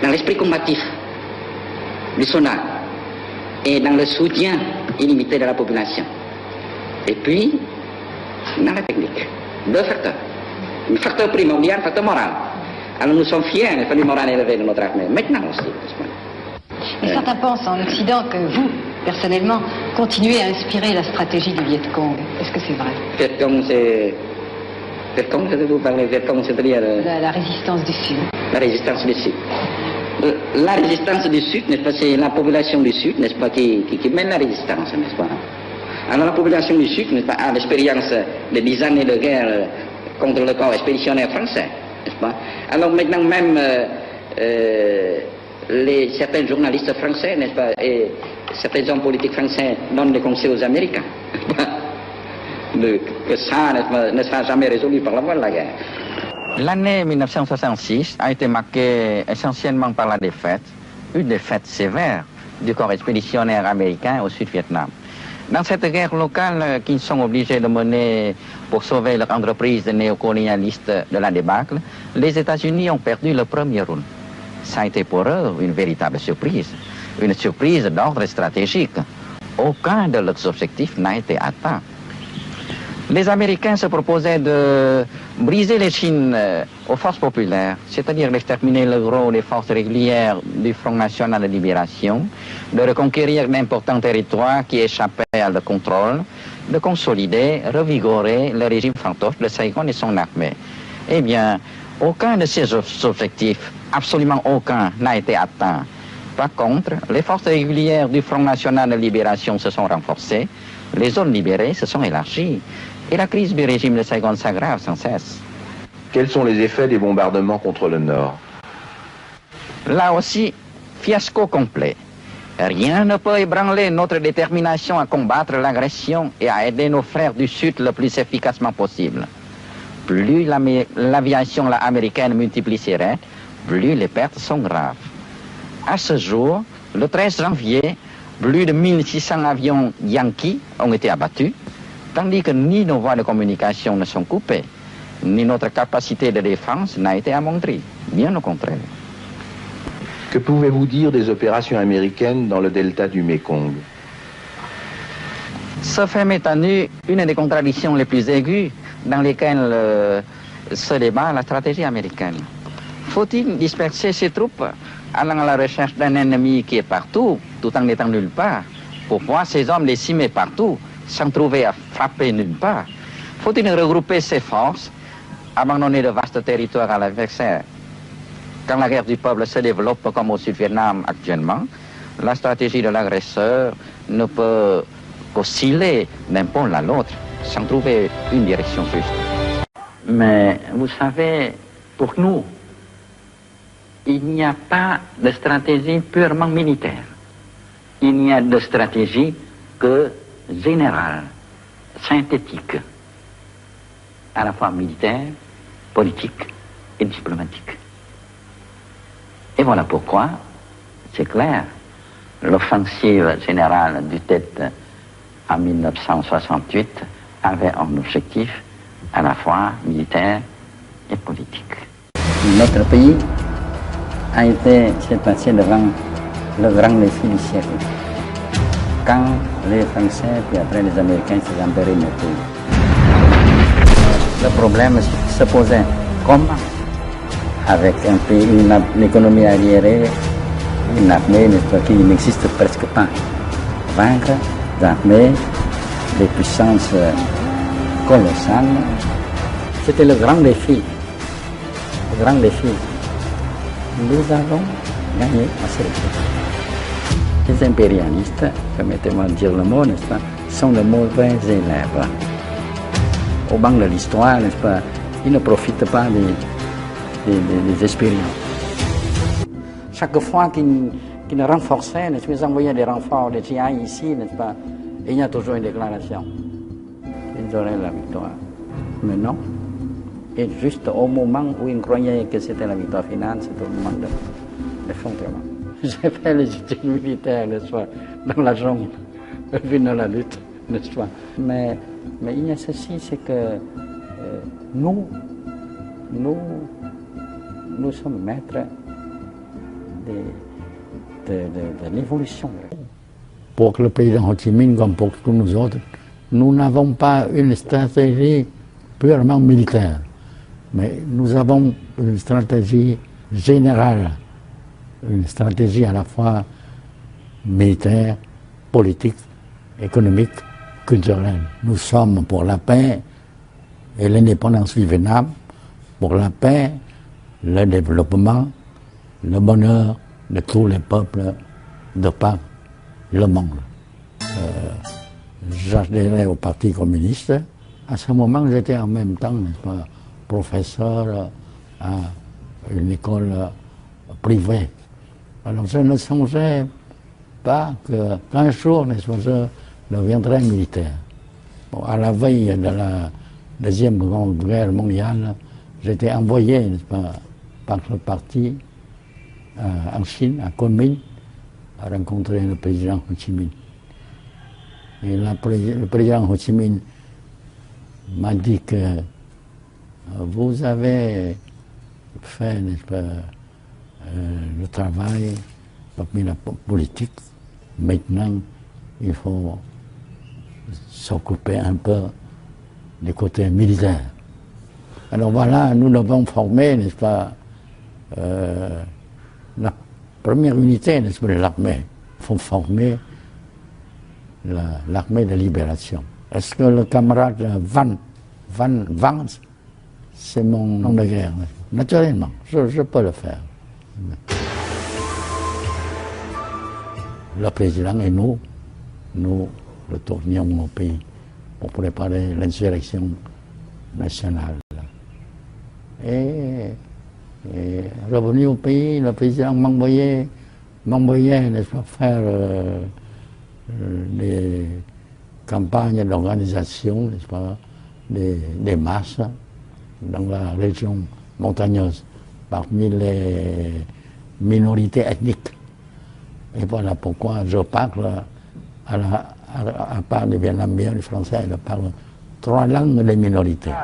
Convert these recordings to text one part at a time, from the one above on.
dans l'esprit combatif du SONA et dans le soutien illimité de la population. Et puis, dans la technique. Deux facteurs. Un facteur primordial, un facteur moral. Alors nous sommes fiers du moral élevé de notre armée. Maintenant aussi. Mais certains pensent en Occident que vous, personnellement, continuez à inspirer la stratégie du Viet Cong. Est-ce que c'est vrai? Viet Cong, c'est... Viet Cong, vous parlez Viet Cong, c'est-à-dire... La résistance du Sud. La résistance du Sud. La résistance du Sud, n'est-ce pas, c'est la population du Sud, n'est-ce pas, qui mène la résistance, n'est-ce pas. Alors la population du Sud, n'est-ce pas, a l'expérience de 10 années de guerre contre le corps expéditionnaire français, n'est-ce pas. Alors maintenant même certains journalistes français, n'est-ce pas, et certains hommes politiques français donnent des conseils aux Américains, n'est-ce pas, que ça ne sera jamais résolu par la voie de la guerre. L'année 1966 a été marquée essentiellement par la défaite, une défaite sévère du corps expéditionnaire américain au Sud-Vietnam. Dans cette guerre locale qu'ils sont obligés de mener pour sauver leur entreprise néocolonialiste de la débâcle, les États-Unis ont perdu le premier rôle. Ça a été pour eux une véritable surprise, une surprise d'ordre stratégique. Aucun de leurs objectifs n'a été atteint. Les Américains se proposaient de briser les Chines aux forces populaires, c'est-à-dire d'exterminer le gros des forces régulières du Front National de Libération, de reconquérir d'importants territoires qui échappaient à leur contrôle, de consolider, revigorer le régime fantoche de Saigon et son armée. Eh bien, aucun de ces objectifs, absolument aucun, n'a été atteint. Par contre, les forces régulières du Front National de Libération se sont renforcées, les zones libérées se sont élargies, et la crise du régime de Saigon s'aggrave sans cesse. Quels sont les effets des bombardements contre le Nord? Là aussi, fiasco complet. Rien ne peut ébranler notre détermination à combattre l'agression et à aider nos frères du Sud le plus efficacement possible. Plus l'aviation américaine multiplie ses raids, plus les pertes sont graves. À ce jour, le 13 janvier, plus de 1600 avions Yankees ont été abattus, tandis que ni nos voies de communication ne sont coupées, ni notre capacité de défense n'a été amoindrie, bien au contraire. Que pouvez-vous dire des opérations américaines dans le delta du Mékong? Ce fait met à nu une des contradictions les plus aiguës dans lesquelles se débat la stratégie américaine. Faut-il disperser ses troupes allant à la recherche d'un ennemi qui est partout, tout en n'étant nulle part, pour voir ces hommes décimés partout, sans trouver à frapper nulle part? Faut-il regrouper ses forces, abandonner de vastes territoires à l'adversaire? Quand la guerre du peuple se développe comme au Sud-Vietnam actuellement, la stratégie de l'agresseur ne peut qu'osciller d'un pôle à l'autre, sans trouver une direction juste. Mais vous savez, pour nous, il n'y a pas de stratégie purement militaire. Il n'y a de stratégie que générale, synthétique, à la fois militaire, politique et diplomatique. Et voilà pourquoi, c'est clair, l'offensive générale du Tet en 1968 avait un objectif à la fois militaire et politique. Notre pays a été, s'est passé devant le grand défi du siècle. Quand les Français, puis après les Américains s'est emparés de notre pays. Le problème se posait comment, avec un pays, une économie arriérée, une armée qui n'existe presque pas, vaincre l'armée, des puissances colossales, c'était le grand défi. Le grand défi. Nous avons gagné à ce défi. Les impérialistes, permettez-moi de dire le mot, n'est-ce pas, sont de mauvais élèves. Au banc de l'histoire, n'est-ce pas, ils ne profitent pas des expériences. Chaque fois qu'ils renforçaient, n'est-ce pas, ils envoyaient des renforts des GI ici, n'est-ce pas, et il y a toujours une déclaration. Ils auraient la victoire. Mais non. Et juste au moment où ils croyaient que c'était la victoire finale, c'était au moment de l'effondrement. J'ai fait les études militaires, n'est-ce pas, dans la jungle, vu dans la lutte, n'est-ce pas. Mais il y a ceci, c'est que nous sommes maîtres de l'évolution. Pour le président Ho Chi Minh, comme pour tous nous autres, nous n'avons pas une stratégie purement militaire, mais nous avons une stratégie générale, une stratégie à la fois militaire, politique, économique, culturelle. Nous sommes pour la paix et l'indépendance du Vietnam, pour la paix, le développement, le bonheur de tous les peuples de par le monde. J'adhérais au Parti communiste. À ce moment, j'étais en même temps, n'est-ce pas, professeur à une école privée. Alors je ne songeais pas qu'un jour, n'est-ce pas, je deviendrais militaire. Bon, à la veille de la Deuxième Grande Guerre mondiale, j'étais envoyé, n'est-ce pas, par le parti en Chine, à Kunming, à rencontrer le président Ho Chi Minh. Et le président Ho Chi Minh m'a dit que vous avez fait, n'est-ce pas, le travail parmi la politique. Maintenant, il faut s'occuper un peu du côté militaire. Alors voilà, nous devons former, n'est-ce pas, la première unité, n'est-ce pas, de l'armée. Il faut former l'armée de libération. Est-ce que le camarade Vance, c'est mon nom de guerre? Naturellement, je peux le faire. Le président et nous retournions au pays pour préparer l'insurrection nationale. Et revenu au pays, le président m'envoyait, n'est-ce pas, faire des campagnes d'organisation, n'est-ce pas, des masses dans la région montagneuse, parmi les minorités ethniques. Et voilà pourquoi je parle, à part le vietnamien, le français, je parle 3 langues des minorités.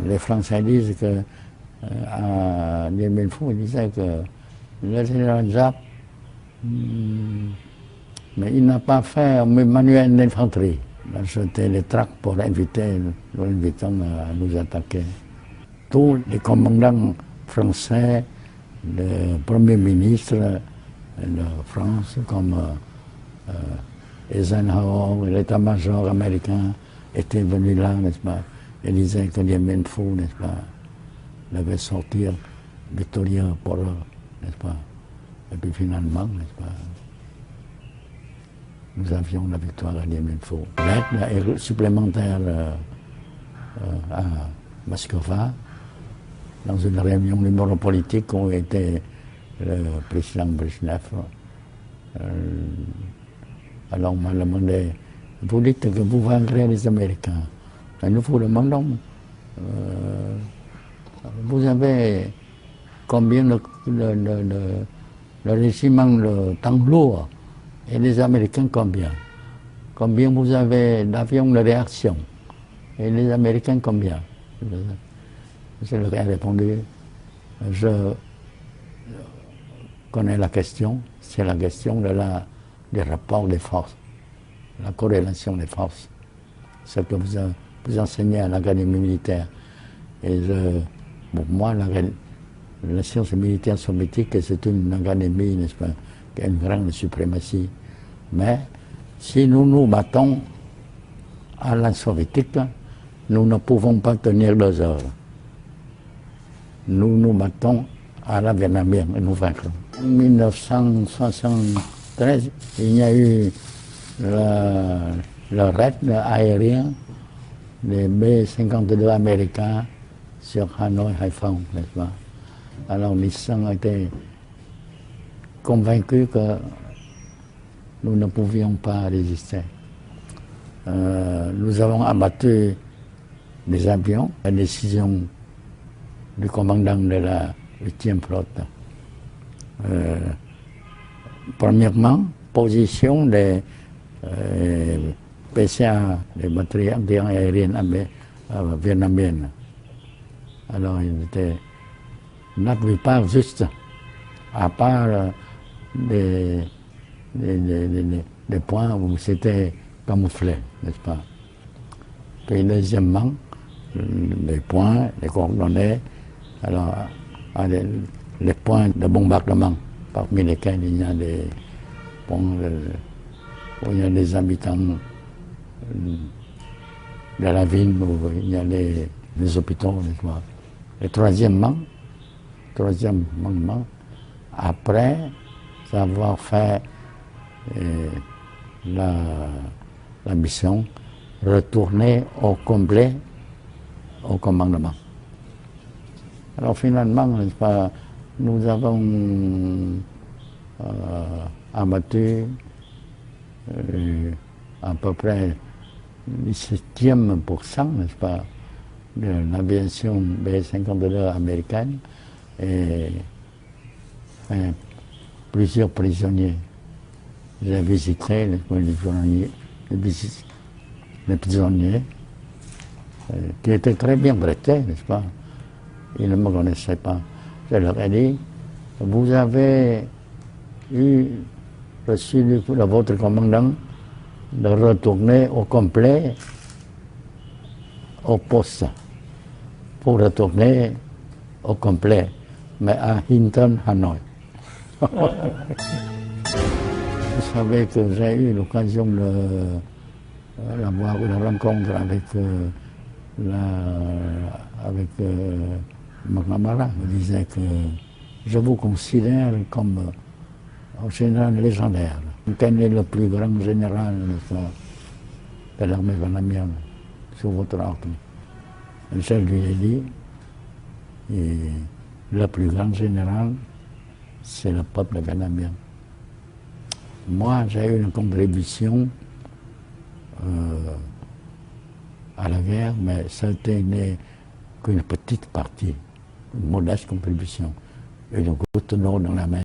Les Français disent que, à Dien Bien Phu, ils disaient que le général Giap, mais il n'a pas fait un manuel d'infanterie. Il a jeté les tracts pour inviter, nous invitons à nous attaquer. Tous les commandants français, le Premier ministre de France, comme Eisenhower, l'état-major américain, étaient venus là, n'est-ce pas, et disaient que Dien Bien Phu, n'est-ce pas, devait sortir victorieux pour eux, n'est-ce pas. Et puis finalement, n'est-ce pas, nous avions la victoire à Dien Bien Phu. L'aide supplémentaire à Moscou, dans une réunion du bureau politique où était le président Brezhnev. Alors on m'a demandé, vous dites que vous vaincrez les Américains. Et nous vous demandons, vous avez combien le régiment de tanks lourds et les Américains combien? Combien vous avez d'avions de réaction? Et les Américains combien? Je leur ai répondu, je connais la question, c'est la question des rapports des forces, la corrélation des forces, ce que vous enseignez à l'académie militaire. Et pour moi, la science militaire soviétique, c'est une académie, n'est-ce pas, qui a une grande suprématie. Mais si nous nous battons à la soviétique, nous ne pouvons pas tenir 2 heures. Nous nous battons à la vietnamienne et nous vaincrons. En 1973, il y a eu le raid aérien des B-52 américains sur Hanoï, Haiphong, n'est-ce pas? Alors Nixon a été convaincu que nous ne pouvions pas résister. Nous avons abattu des avions, la décision du commandant de la 8e flotte. Premièrement, position des PCA, des batteries anti-aériennes vietnamiennes. Alors, il était la plupart juste à part des points où c'était camouflé, n'est-ce pas? Puis deuxièmement, les points, les coordonnées, alors les points de bombardement, parmi lesquels il y a des points où il y a des habitants de la ville, où il y a les hôpitaux, n'est-ce pas? Et troisièmement, après avoir fait la mission, retourner au complet au commandement. Alors finalement, n'est-ce pas, nous avons abattu à peu près 17%, n'est-ce pas, de l'aviation B-52 américaine et plusieurs prisonniers. J'ai visité les prisonniers qui étaient très bien traités, n'est-ce pas? Ils ne me connaissaient pas. Je leur ai dit, vous avez reçu de votre commandant de retourner au complet au poste, pour retourner au complet, mais à Hinton, Hanoï. Vous savez que j'ai eu l'occasion d'avoir une rencontre avec mon camarade. Il me disait que je vous considère comme un général légendaire. Quel est le plus grand général de l'armée vietnamienne sous votre ordre? Et je lui ai dit, le plus grand général, c'est le peuple vietnamien. Moi, j'ai eu une contribution à la guerre, mais ça n'était qu'une petite partie, une modeste contribution. Et donc, couteau dans la main.